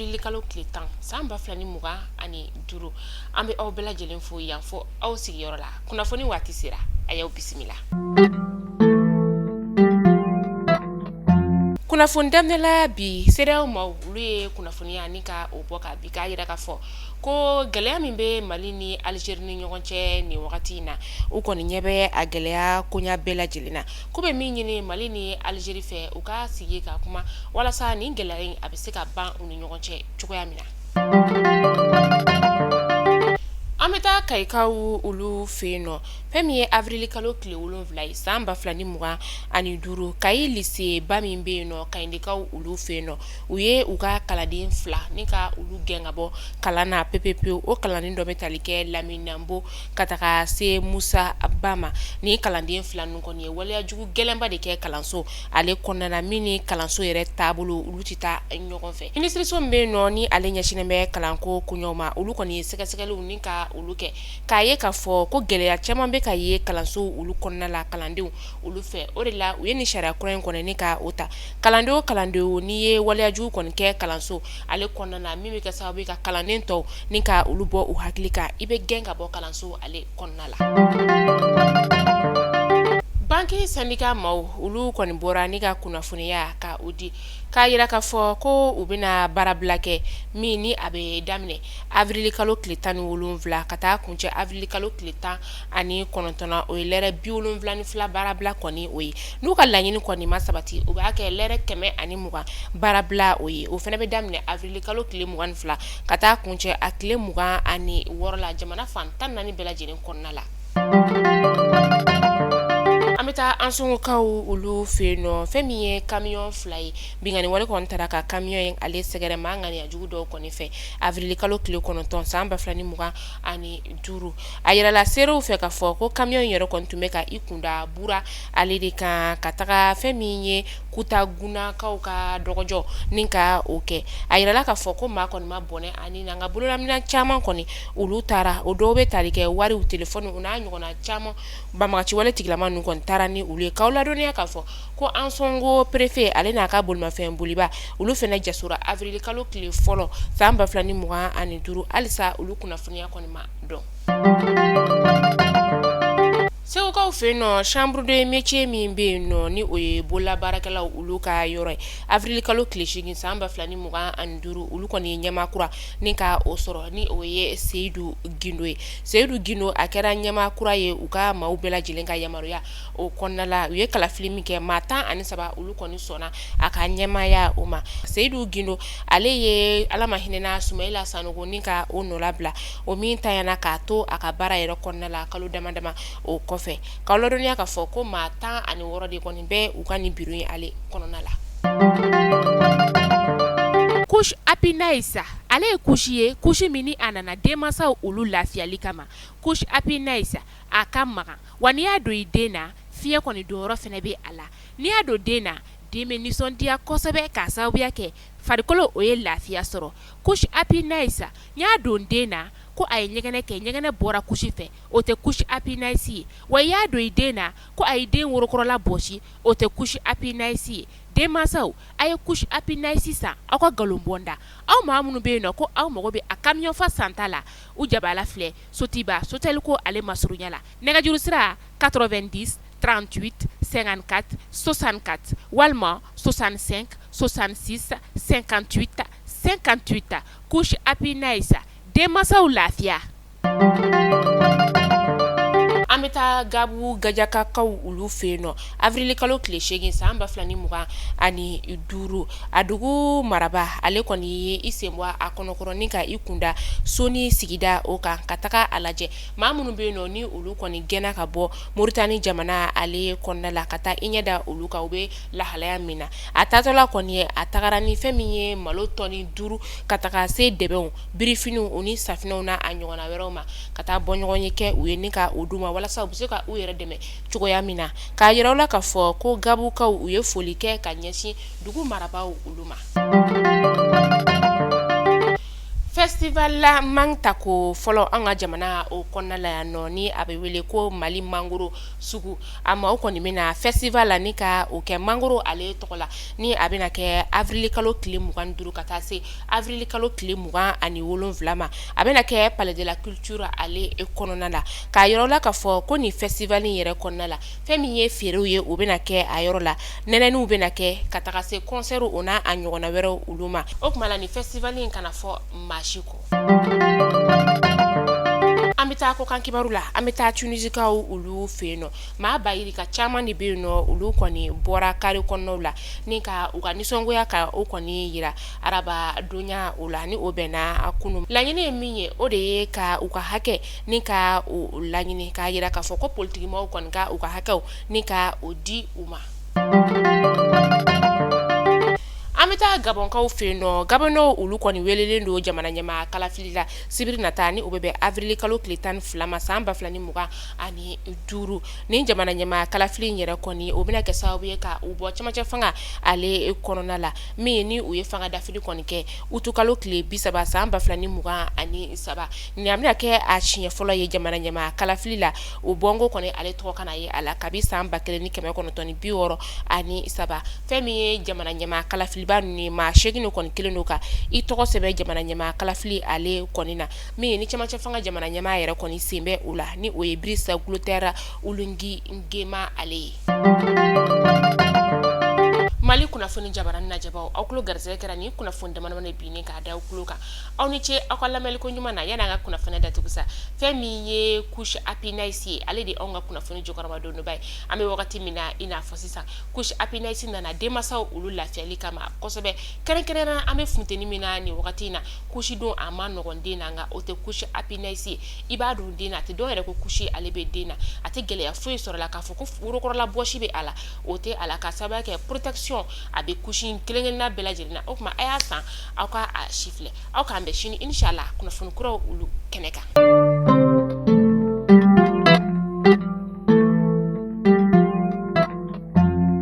avril kalo tile 10 san 2020 ani duuru an bɛ aw bɛɛ lajɛlen fo yan fo aw sigiyɔrɔ la kunnafoni waati sera a y'aw bisimila. Kunnafoni daminɛla bi serew ma olu ye kunnafoniya ni ka o bɔ ka bi ka yira ka fɔ ko gɛlɛya min bɛ Mali ni Algérie ni ɲɔgɔn cɛ ni wagati in na u kɔni ɲɛ bɛ a gɛlɛya koɲa bɛɛ lajɛlen na ko bɛ min ɲini Mali ni Algérie fɛ u ka sigi ka kuma walasa nin gɛlɛya in a bɛ se ka ban u ni ɲɔgɔn cɛ cogoya min na. An bɛ taa Kayikaw olu fɛ yen nɔ fɛn min ye avril kalo tile 7 ye san 2025 Kayi lycée ba min bɛ yen nɔ Kayindekaw olu fɛ yen nɔ u ye u ka kalanden 2 ni ka olu gɛn ka bɔ kalan na pepepewu o kalanden dɔ bɛ tali kɛ Laminambo ka taga se Musa ba ma ni kalanden 2 ninnu kɔni ye waleyajugu gɛlɛnba de kɛ kalanso ale kɔnɔna min ni kalanso yɛrɛ taabolo olu tɛ taa ɲɔgɔn fɛ minisiriso min bɛ yen nɔ ni ale ɲɛsinnen bɛ kalanko koɲɛw ma olu kɔni ye sɛgɛsɛgɛliw ni ka olu kɛ k'a ye k'a fɔ ko gɛlɛya caman bɛ ka ye kalanso olu kɔnɔna la kalandenw olu fɛ o de la u ye nin sariya kura in kɔni ni ka o ta kalandenw n'i ye waleyajugu kɔni kɛ kalanso ale kɔnɔna na min bɛ kɛ sababu ye ka kalanden tɔw ni ka olu bɔ u hakili kan i bɛ gɛn ka bɔ kalanso ale kɔnɔna la. Banki syndicat maaw olu kɔni bɔra ni ka kunnafoniya ka o di k'a yira k'a fɔ ko u bɛna baarabila kɛ min ni a bɛ daminɛ avril kalo tile 17 ka taa kuncɛ avril kalo tile 19 o ye lɛrɛ 72 baarabila kɔni o ye n'u ka laɲini kɔni ma sabati u b'a kɛ lɛrɛ 120 baarabila o ye o fana bɛ daminɛ avril kalo tile 22 ka taa kuncɛ a tile 26 la jamana fan 14 bɛɛ lajɛlen kɔnɔna la. An bɛ taa an sɔngɔkaw olu fɛ yen nɔ fɛn min ye camion 2 ye bingani wale kɔni taara ka camion in ale sɛgɛrɛ maa ŋaniya jugu dɔw kɔni fɛ avril kalo tile 9 san 2025 a yirala seerew fɛ ka fɔ ko camion in yɛrɛ kɔni tun bɛ ka i kunda bura ale de kan ka taga fɛn min ye Kutagunakaw ka dɔgɔjɔ ni ka o kɛ a yirala ka fɔ ko maa kɔni ma bɔnɛ ani na nka bololaminɛ caman kɔni olu taara o dɔw bɛ tali kɛ wariw telefɔni u n'a ɲɔgɔnna caman banbagaci wale tigilama ninnu kɔni taara ni olu ye k'aw ladɔnniya k'a fɔ ko an sɔngo préfet ale n'a ka bolimafɛn boliba olu fɛnɛ jasora avril kalo tile fɔlɔ san 2025 halisa olu kunnafoniya kɔni ma dɔn. Segukaw fɛ yen nɔ chambre de métier min bɛ yen nɔ ni o ye bololabaarakɛlaw olu ka yɔrɔ ye avril kalo tile 8 san 2025 olu kɔni ye ɲɛmaakura ni ka o sɔrɔ ni o ye Seyidu Gindo ye Seyidu Gindo a kɛra ɲɛmaakura ye u ka maaw bɛɛ lajɛlen ka yamaruya o kɔnɔna la u ye kalafili min kɛ maa 13 olu kɔni sɔnna a ka ɲɛmaaya o ma Seyidu Gindo ale ye Ala ma hinɛna Sumayila Sanogo ni ka o nɔ labila o min tanyana k'a to a ka baara yɛrɛ kɔnɔna la kalo damadama o kɔfɛ k'aw ladɔnniya k'a fɔ ko maa 16 de kɔni bɛ u ka nin biro in ale kɔnɔna la. Couche Happy Nice ale ye couche ye couche min ni a nana denmansaw olu lafiyali kama couche Happy Nice a ka magan wa n'i y'a don i den na fiɲɛ kɔni donyɔrɔ fɛnɛ bɛ a la n'i y'a don den na den bɛ nisɔndiya kosɛbɛ k'a sababuya kɛ farikolo o ye lafiya sɔrɔ couche Happy Nice n'i y'a don den na ko a ye ɲɛgɛnɛ kɛ ɲɛgɛnɛ bɔra couche fɛ o tɛ couche Happy Nice ye wa i y'a don i den na ko a ye den worokɔrɔla bɔsi o tɛ couche Happy Nice ye denmansaw a ye couche Happy Nice san aw ka galon bɔnda aw maa minnu bɛ yen nɔ ko aw mago bɛ a camion fa santa la u jabala filɛ Sotiba Sotel ko ale masurunya la nɛgɛjuru sira 90 38 54 64 walima 65 66 58 58 couche Happy Nice denmansaw lafiya. An bɛ taa Gabu Gajakakaw olu fɛ yen nɔ avril kalo tile 8 san 2025 a dugu maraba ale kɔni ye i sen bɔ a kɔnɔkɔrɔ ni ka i kunda Soni sigida o kan ka taga a lajɛ maa minnu bɛ yen nɔ ni olu kɔni gɛnna ka bɔ Moritani jamana ale kɔnɔna la ka taa i ɲɛ da olu kan u bɛ lahalaya min na a taatɔla kɔni ye a tagara ni fɛn min ye malo tɔni 5 ka taga se dɛbɛnw birifiniw u ni safinɛw n'a a ɲɔgɔnna wɛrɛw ma ka taa bɔ ɲɔgɔn ye kɛ u ye ni ka o d'u ma walasa u bɛ se ka u yɛrɛ dɛmɛ cogoya min na k'a yira u la k'a fɔ ko Gabukaw u ye foli kɛ ka ɲɛsin dugu marabaw olu ma. festival la man ta ko fɔlɔ an ka jamana o kɔnɔna la yan nɔ ni a bɛ wele ko mali mangoro sugu ama o kɔni bɛna festival la ni ka o kɛ mangoro ale tɔgɔ la ni a bɛna kɛ avril kalo tile 25 ka taa se avril kalo tile 27 ma a bɛna kɛ palais de la culture ale kɔnɔna la k'a yɔrɔ la k'a fɔ ko nin festival in yɛrɛ kɔnɔna la fɛn min ye feerew ye o bɛna kɛ a yɔrɔ la nɛnɛniw bɛna kɛ ka taga se concert o n'a a ɲɔgɔnna wɛrɛw olu ma o tuma la nin festival in kana fɔ maasi kɔ an bɛ taa ko kan kibaru la an bɛ taa tunisikaw olu fɛ yen nɔ maa bayiri ka caman de bɛ yen nɔ olu kɔni bɔra kare kɔnɔnaw la ni ka u ka nisɔngoya ka o kɔni yira araba donya o la ni o bɛnna a kunu laɲini ye min ye o de ye ka u ka hakɛ ni ka o laɲini k'a yira k'a fɔ ko politikimɔgɔw kɔni ka u ka hakɛw ni ka o di u ma an bɛ taa gabɔnkaw fɛ yen nɔ gabɔnnaw olu kɔni welelen don jamana ɲɛmaa kalafili la sibiri nata ni o bɛ bɛn avril kalo tile 12 ma san 2025 ni jamana ɲɛmaa kalafili in yɛrɛ kɔni o bɛna kɛ sababu ye ka u bɔ camancɛ fanga ale kɔnɔna la min ni u ye fanga dafili kɔni kɛ utu kalo tile 30 san 2023 ni a bɛna kɛ a siɲɛ fɔlɔ ye jamana ɲɛmaa kalafili la o bɔnko kɔni ale tɔgɔ kana ye a la kabi san 1963 fɛn min ye jamana ɲɛmaa kalafili ba ni maa 8 kɔni kelen do ka i tɔgɔ sɛbɛn jamana ɲɛmaa kalafili ale kɔni na min ni camancɛ fanga jamana ɲɛmaa yɛrɛ kɔni sen bɛ o la ni o ye Brice Clotaire Oligui Nguema ale ye Mali kunnafoni jabarani najɛbaw aw kulo garisɛgɛ kɛra ni kunnafoni damadamani binnen k'a da aw kulo kan aw ni ce aw ka lamɛnliko ɲuman na yan'an ka kunnafoni datugu sa fɛn min ye couche happiness ye ale de anw ka kunnafoni jɔkɔrɔma dondoba ye an bɛ wagati min na i n'a fɔ sisan couche happiness nana denmansaw olu lafiyali kama kosɛbɛ kɛrɛnkɛrɛnnenya an bɛ funteni min na nin wagati in na couche don a ma nɔgɔn den na nka o tɛ couche happiness ye i b'a don den na a tɛ dɔw yɛrɛ ko couche ale bɛ den na a tɛ gɛlɛya foyi sɔrɔ la k'a fɔ ko worokɔrɔla bɔsi bɛ a la o tɛ a la ka sababuya kɛ protection a bɛ couche kelen-kelenna bɛɛ lajɛlen na o tuma a y'a san aw ka a si filɛ aw k'an bɛn sini inshallah kunnafoni kuraw olu kɛnɛ kan